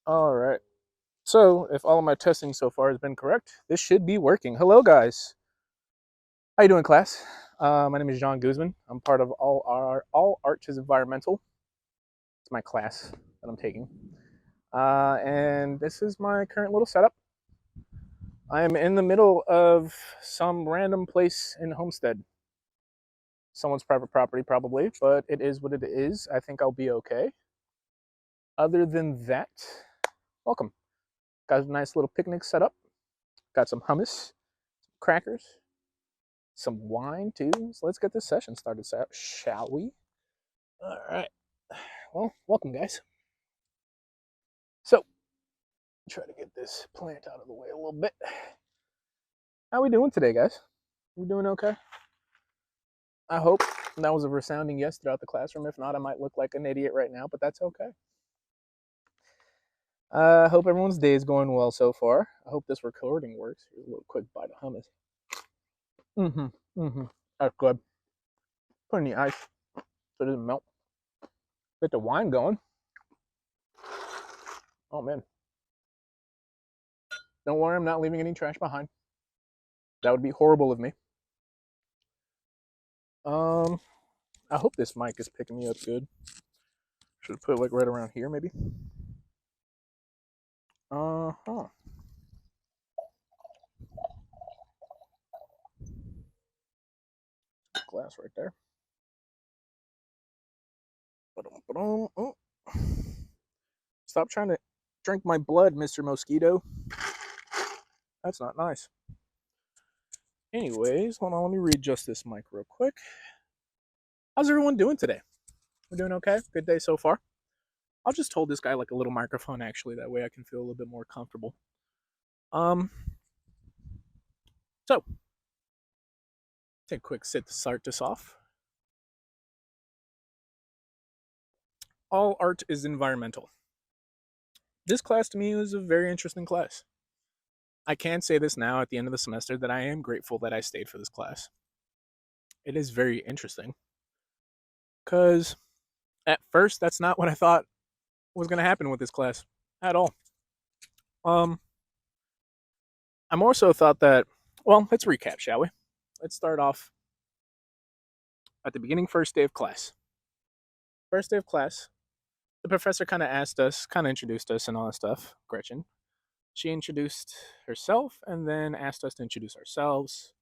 All right. So, if all of my testing so far has been correct, this should be working. Hello, guys. How you doing, class? My name is John Guzman. I'm part of All Art is Environmental. It's my class that I'm taking, and this is my current little setup. I am in the middle of some random place in Homestead, someone's private property, probably, but it is what it is. I think I'll be okay. Other than that, welcome. Got a nice little picnic set up. Got some hummus, crackers, some wine too. So let's get this session started, shall we? All right. Well, welcome, guys. So, try to get this plant out of the way a little bit. How we doing today, guys? We doing okay? I hope that was a resounding yes throughout the classroom. If not, I might look like an idiot right now, but that's okay. I hope everyone's day is going well so far. I hope this recording works. Here's a little quick bite of hummus. Mm-hmm. Mm-hmm. That's good. Put in the ice so it doesn't melt. Get the wine going. Oh man. Don't worry, I'm not leaving any trash behind. That would be horrible of me. Um, I hope this mic is picking me up good. Should put it like right around here, maybe. Uh-huh. Glass right there. Oh. Stop trying to drink my blood, Mr. Mosquito. That's not nice. Anyways, hold on, let me readjust this mic real quick. How's everyone doing today? We're doing okay? Good day so far? I'll just hold this guy like a little microphone, actually. That way I can feel a little bit more comfortable. Um, so, take a quick sit to start this off. All art is environmental. This class to me was a very interesting class. I can say this now at the end of the semester that I am grateful that I stayed for this class. It is very interesting because at first that's not what I thought was going to happen with this class at all. Um, I more so thought that, well, let's recap, shall we? Let's start off at the beginning, first day of class. First day of class, the professor kind of asked us, kind of introduced us and all that stuff. Gretchen. She introduced herself and then asked us to introduce ourselves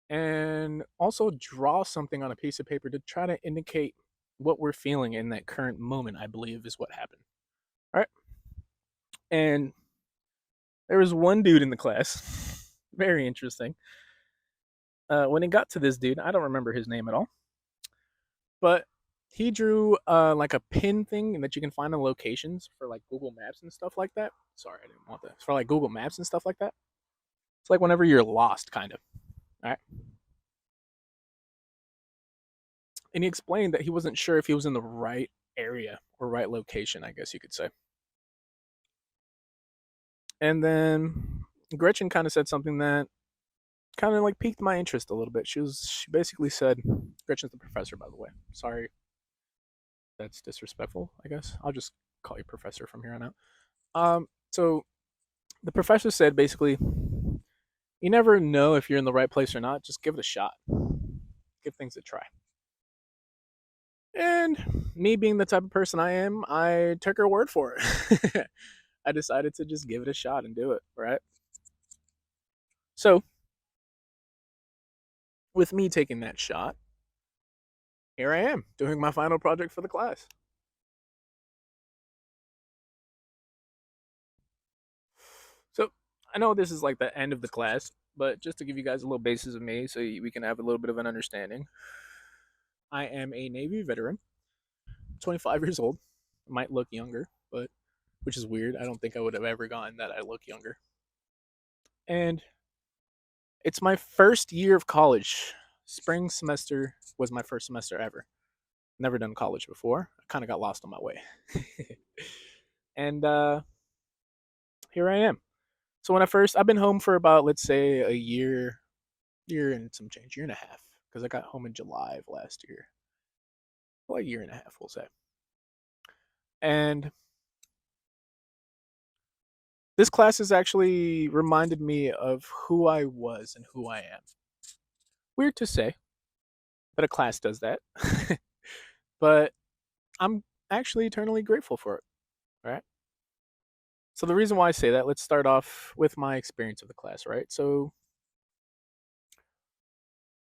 and also draw something on a piece of paper to try to indicate what we're feeling in that current moment, I believe is what happened. All right. And there was one dude in the class, very interesting. When it got to this dude, I don't remember his name at all, but he drew like a pin thing that you can find on locations for like Google Maps and stuff like that. Sorry, I didn't want that. For like Google Maps and stuff like that. It's like whenever you're lost, kind of. All right. And he explained that he wasn't sure if he was in the right area or right location, I guess you could say. And then Gretchen kind of said something that kind of like piqued my interest a little bit. She basically said, Gretchen's the professor, by the way. Sorry, that's disrespectful. I guess I'll just call you professor from here on out. So the professor said basically, you never know if you're in the right place or not. Just give it a shot. Give things a try. And me being the type of person I am, I took her word for it. I decided to just give it a shot and do it, right? So, with me taking that shot, here I am doing my final project for the class. So, I know this is like the end of the class, but just to give you guys a little basis of me so we can have a little bit of an understanding, I am a Navy veteran, 25 years old. I might look younger, but which is weird. I don't think I would have ever gotten that I look younger. And it's my first year of college. Spring semester was my first semester ever. Never done college before. I kind of got lost on my way. And here I am. So when I've been home for about, let's say, a year and some change, year and a half, because I got home in July of last year. Well, a year and a half, we'll say. And This class has actually reminded me of who I was and who I am. Weird to say that a class does that, but I'm actually eternally grateful for it, right? So the reason why I say that, let's start off with my experience of the class, right? So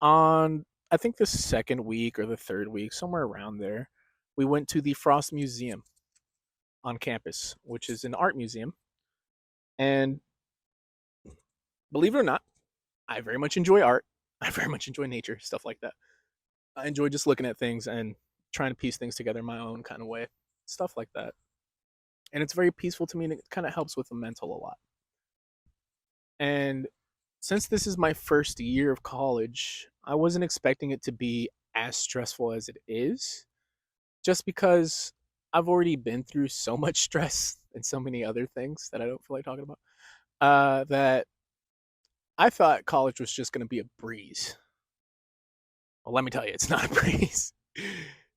on I think the second week or the third week, somewhere around there, we went to the Frost Museum on campus, which is an art museum. And believe it or not, I very much enjoy art. I very much enjoy nature, stuff like that. I enjoy just looking at things and trying to piece things together in my own kind of way, stuff like that. And it's very peaceful to me and it kind of helps with the mental a lot. And since this is my first year of college, I wasn't expecting it to be as stressful as it is, just because I've already been through so much stress and so many other things that I don't feel like talking about. That I thought college was just going to be a breeze. Well, let me tell you, it's not a breeze.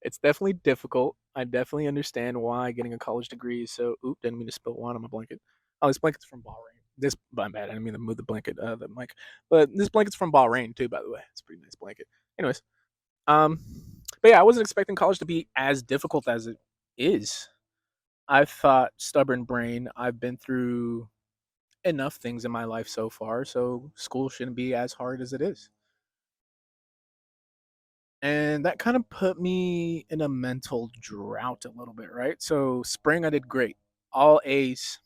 It's definitely difficult. I definitely understand why getting a college degree is so. Oop, didn't mean to spill wine on my blanket. Oh, this blanket's from Bahrain. This, my bad. I didn't mean to move the blanket, the mic. But this blanket's from Bahrain too, by the way. It's a pretty nice blanket. Anyways, um, but yeah, I wasn't expecting college to be as difficult as it is. I thought stubborn brain. I've been through enough things in my life so far, so school shouldn't be as hard as it is. And that kind of put me in a mental drought a little bit, right? So spring I did great. All A's.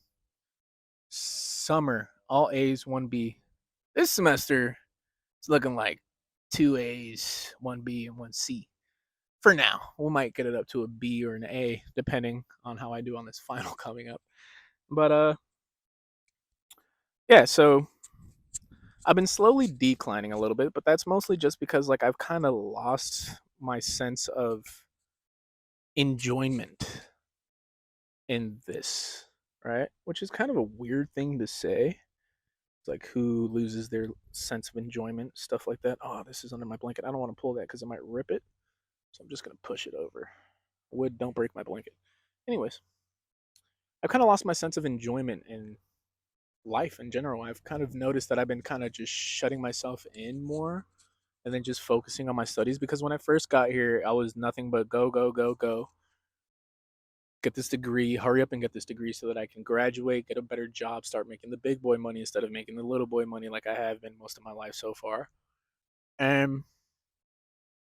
Summer, all A's, 1B. This semester it's looking like 2 A's, 1B and 1C. For now. We might get it up to a B or an A depending on how I do on this final coming up. But yeah, so I've been slowly declining a little bit, but that's mostly just because like I've kind of lost my sense of enjoyment in this, right? Which is kind of a weird thing to say. It's like who loses their sense of enjoyment, stuff like that. Oh, this is under my blanket. I don't want to pull that because it might rip it. So I'm just gonna push it over. Wood, don't break my blanket. Anyways, I've kind of lost my sense of enjoyment in life in general. I've kind of noticed that I've been kind of just shutting myself in more and then just focusing on my studies because when I first got here, I was nothing but go, go, go, go. Get this degree, hurry up and get this degree so that I can graduate, get a better job, start making the big boy money instead of making the little boy money like I have been most of my life so far. And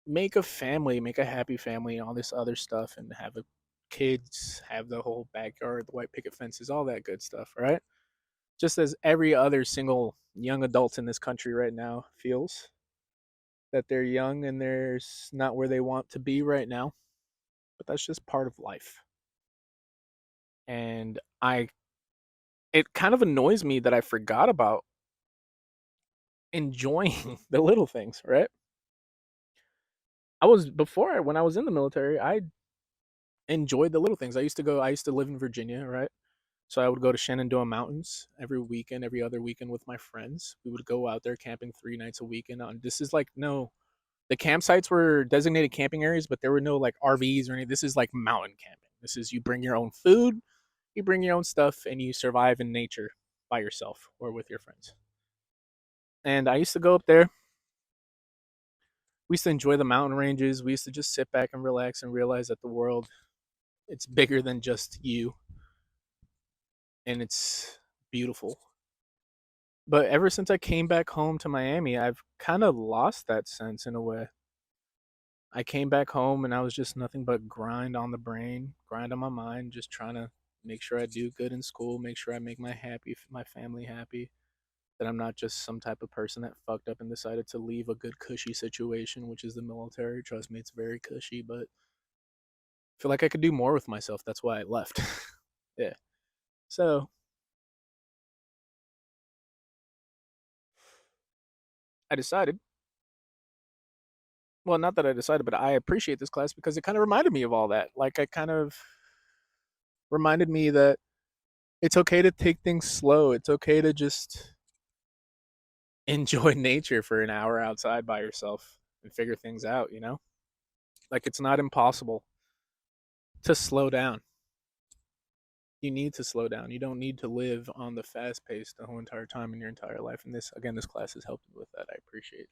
make a family, make a happy family, all this other stuff, and have a kids, have the whole backyard, the white picket fences, all that good stuff, right? Just as every other single young adult in this country right now feels that they're young and they're not where they want to be right now, but that's just part of life. And I it kind of annoys me that I forgot about enjoying the little things, right? I was before when I was in the military, I enjoyed the little things. I used to live in Virginia, right? So I would go to Shenandoah Mountains every weekend, every other weekend with my friends. We would go out there camping 3 nights a weekend. On this is like no, the campsites were designated camping areas, but there were no like RVs or anything. This is like mountain camping. This is you bring your own food, you bring your own stuff, and you survive in nature by yourself or with your friends. And I used to go up there. We used to enjoy the mountain ranges. We used to just sit back and relax and realize that the world it's bigger than just you and it's beautiful. But ever since I came back home to Miami, I've kind of lost that sense in a way. I came back home and I was just nothing but grind on the brain, grind on my mind, just trying to make sure I do good in school, make sure I make my family happy, that I'm not just some type of person that fucked up and decided to leave a good cushy situation, which is the military. Trust me, it's very cushy, but I feel like I could do more with myself. That's why I left. Yeah. So I decided, well, not that I decided, but I appreciate this class because it kind of reminded me of all that. Like, I kind of reminded me that it's okay to take things slow. It's okay to just enjoy nature for an hour outside by yourself and figure things out, you know? Like, it's not impossible to slow down. You need to slow down. You don't need to live on the fast pace the whole entire time in your entire life. And this class has helped me with that. I appreciate.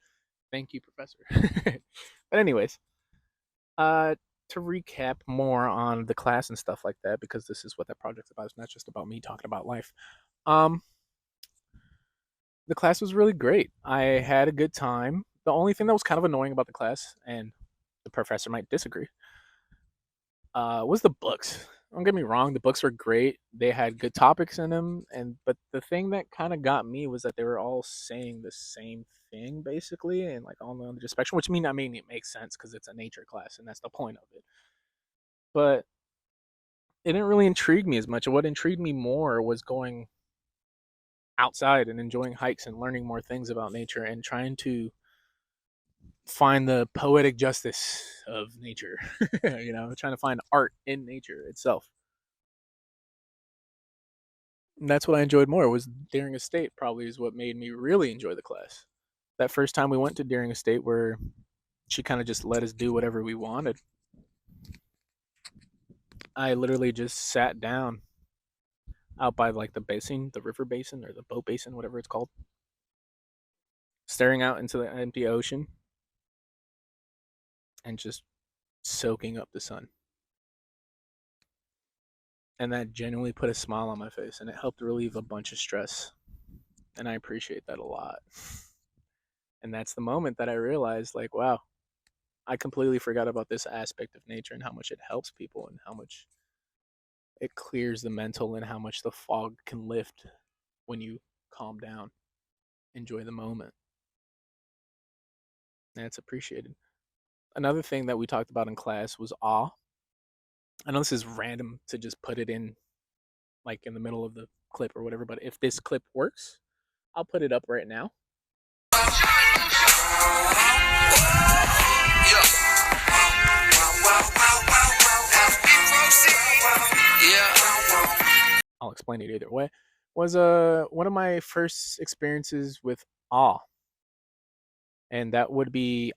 Thank you, professor. But anyways, uh, to recap more on the class and stuff like that, because this is what that project's about. It's not just about me talking about life. Um, the class was really great. I had a good time. The only thing that was kind of annoying about the class, and the professor might disagree, was the books. Don't get me wrong, the books were great. They had good topics in them, and but the thing that kind of got me was that they were all saying the same thing basically, and like on the other spectrum. Which I mean it makes sense because it's a nature class, and that's the point of it. But it didn't really intrigue me as much. What intrigued me more was going outside and enjoying hikes and learning more things about nature and trying to find the poetic justice of nature. Trying to find art in nature itself. And that's what I enjoyed more. Was Daring Estate probably is what made me really enjoy the class. That first time we went to Daring Estate, where she kind of just let us do whatever we wanted. I literally just sat down out by like the basin, the river basin or the boat basin, whatever it's called, staring out into the empty ocean and just soaking up the sun. And that genuinely put a smile on my face and it helped relieve a bunch of stress. And I appreciate that a lot. And that's the moment that I realized, like, wow, I completely forgot about this aspect of nature and how much it helps people and how much it clears the mental and how much the fog can lift when you calm down, enjoy the moment. And it's appreciated. Another thing that we talked about in class was awe. I know this is random to just put it in like in the middle of the clip or whatever, but if this clip works, I'll put it up right now. I'll explain it either way. Was one of my first experiences with awe, and that would be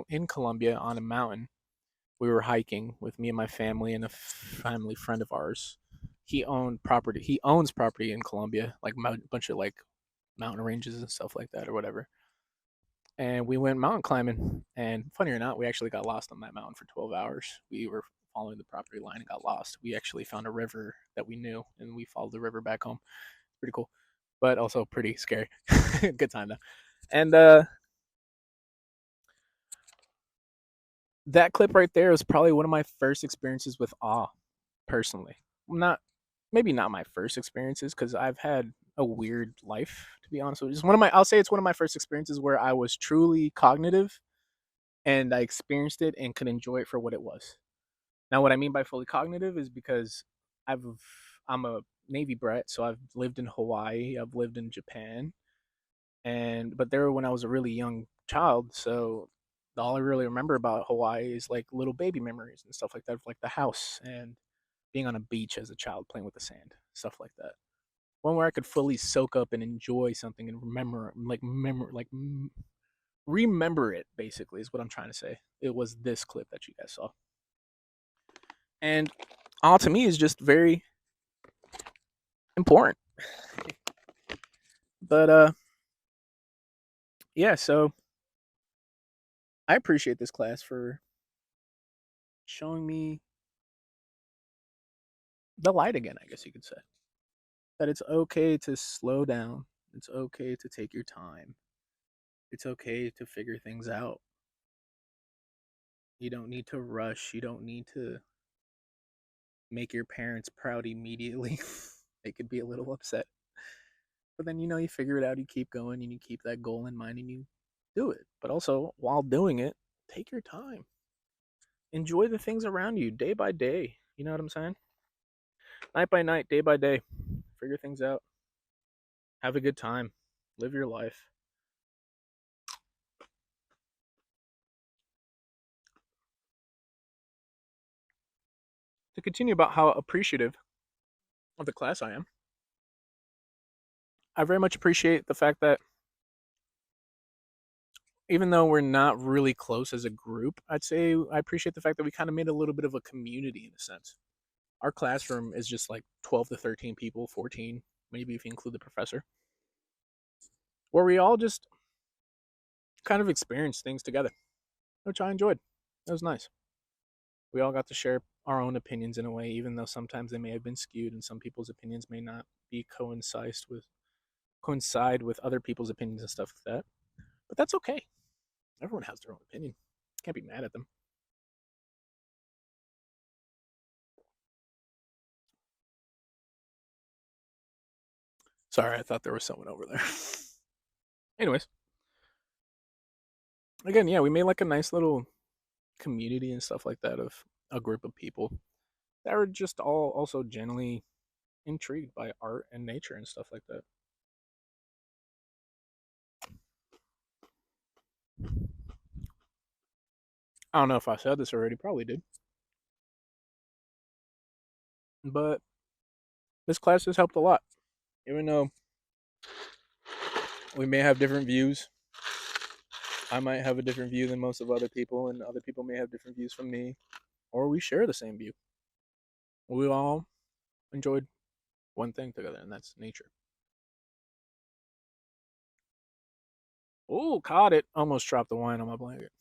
in Colombia on a mountain. We were hiking with me and my family and a family friend of ours. He owned property. He owns property in Colombia, like a bunch of like mountain ranges and stuff like that, or whatever. And we went mountain climbing. And funny or not, we actually got lost on that mountain for 12 hours. We were following the property line and got lost. We actually found a river that we knew, and we followed the river back home. Pretty cool, but also pretty scary. Good time though. And that clip right there was probably one of my first experiences with awe, personally. Not maybe not my first experiences because I've had a weird life, to be honest with you. I'll say it's one of my first experiences where I was truly cognitive and I experienced it and could enjoy it for what it was. Now, what I mean by fully cognitive is because I've I'm a Navy brat, so I've lived in Hawaii, I've lived in Japan, and but there when I was a really young child, so all I really remember about Hawaii is like little baby memories and stuff like that, like the house and being on a beach as a child playing with the sand, stuff like that. One where I could fully soak up and enjoy something and remember it. Basically, is what I'm trying to say. It was this clip that you guys saw, and all to me is just very important. But yeah. So I appreciate this class for showing me the light again. I guess you could say that it's okay to slow down. It's okay to take your time. It's okay to figure things out. You don't need to rush. You don't need to make your parents proud immediately. They could be a little upset. But then, you figure it out, you keep going, and you keep that goal in mind, and you do it. But also, while doing it, take your time. Enjoy the things around you day by day. You know what I'm saying? Night by night, day by day. Figure things out. Have a good time. Live your life. To continue about how appreciative of the class I am, I very much appreciate the fact that even though we're not really close as a group, I'd say I appreciate the fact that we kind of made a little bit of a community in a sense. Our classroom is just like 12 to 13 people, 14, maybe if you include the professor, where we all just kind of experienced things together, which I enjoyed. It was nice. We all got to share our own opinions in a way, even though sometimes they may have been skewed and some people's opinions may not be coincide with other people's opinions and stuff like that. But that's okay. Everyone has their own opinion. Can't be mad at them. Sorry, I thought there was someone over there. Anyways, again, yeah, we made like a nice little community and stuff like that of a group of people that were just all also generally intrigued by art and nature and stuff like that. I don't know if I said this already, probably did. But this class has helped a lot. Even though we may have different views, I might have a different view than most of other people, and other people may have different views from me, or we share the same view. We all enjoyed one thing together, and that's nature. Oh, caught it. Almost dropped the wine on my blanket.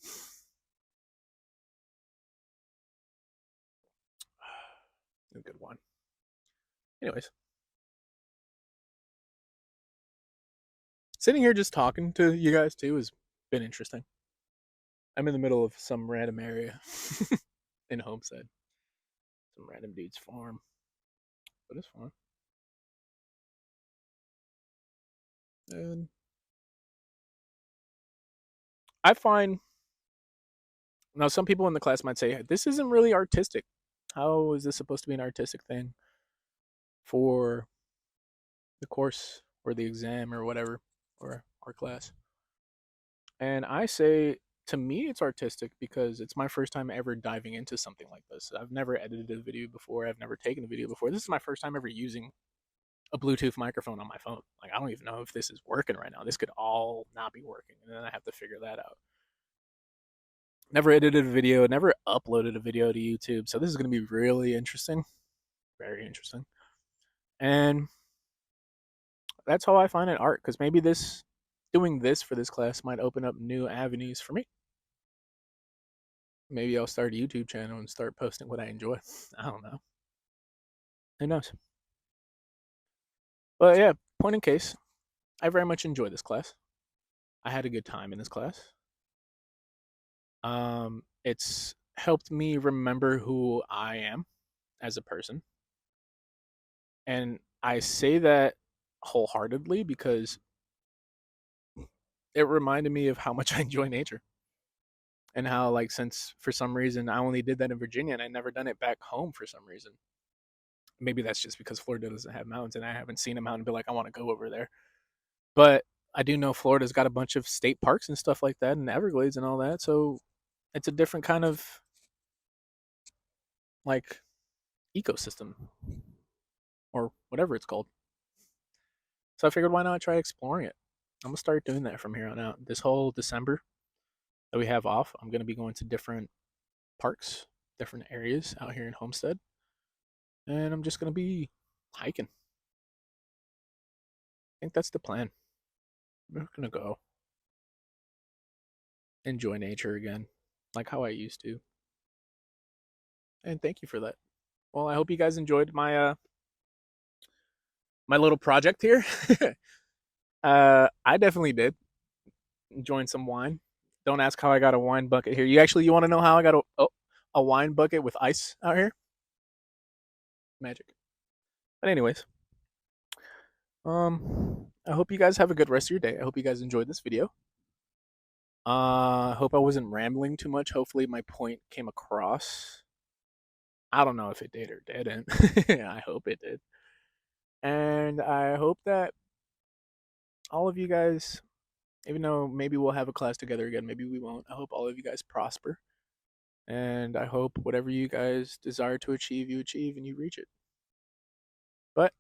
A good one. Anyways, sitting here just talking to you guys too has been interesting. I'm in the middle of some random area in Homestead, some random dude's farm, but it's fun. And I find now some people in the class might say this isn't really artistic. How is this supposed to be an artistic thing for the course or the exam or whatever or our class? And I say to me it's artistic because it's my first time ever diving into something like this. I've never edited a video before. I've never taken a video before. This is my first time ever using a Bluetooth microphone on my phone. Like I don't even know if this is working right now. This could all not be working, and then I have to figure that out. Never edited a video, never uploaded a video to YouTube, so this is going to be really interesting, very interesting. And that's how I find it art, because maybe this doing this for this class might open up new avenues for me. Maybe I'll start a YouTube channel and start posting what I enjoy. I don't know. Who knows? But yeah, point in case, I very much enjoy this class. I had a good time in this class. It's helped me remember who I am as a person. And I say that wholeheartedly because it reminded me of how much I enjoy nature and how, like, since for some reason I only did that in Virginia and I never done it back home for some reason. Maybe that's just because Florida doesn't have mountains and I haven't seen a mountain and be like, I want to go over there. But I do know Florida's got a bunch of state parks and stuff like that and Everglades and all that. So it's a different kind of like ecosystem or whatever it's called. So I figured why not try exploring it? I'm gonna start doing that from here on out. This whole December that we have off, I'm gonna be going to different parks, different areas out here in Homestead, and I'm just gonna be hiking. I think that's the plan. We're gonna go enjoy nature again, like how I used to. And thank you for that. Well, I hope you guys enjoyed my little project here. I definitely did. Enjoying some wine. Don't ask how I got a wine bucket here. You want to know how I got a wine bucket with ice out here? Magic. But anyways, I hope you guys have a good rest of your day. I hope you guys enjoyed this video. I hope I wasn't rambling too much. Hopefully my point came across. I don't know if it did or didn't. I hope it did. And I hope that all of you guys, even though maybe we'll have a class together again, maybe we won't, I hope all of you guys prosper. And I hope whatever you guys desire to achieve, you achieve and you reach it. But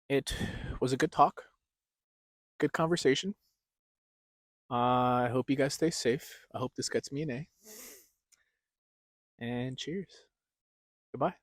it was a good talk, good conversation. I hope you guys stay safe. I hope this gets me an A. And cheers. Goodbye.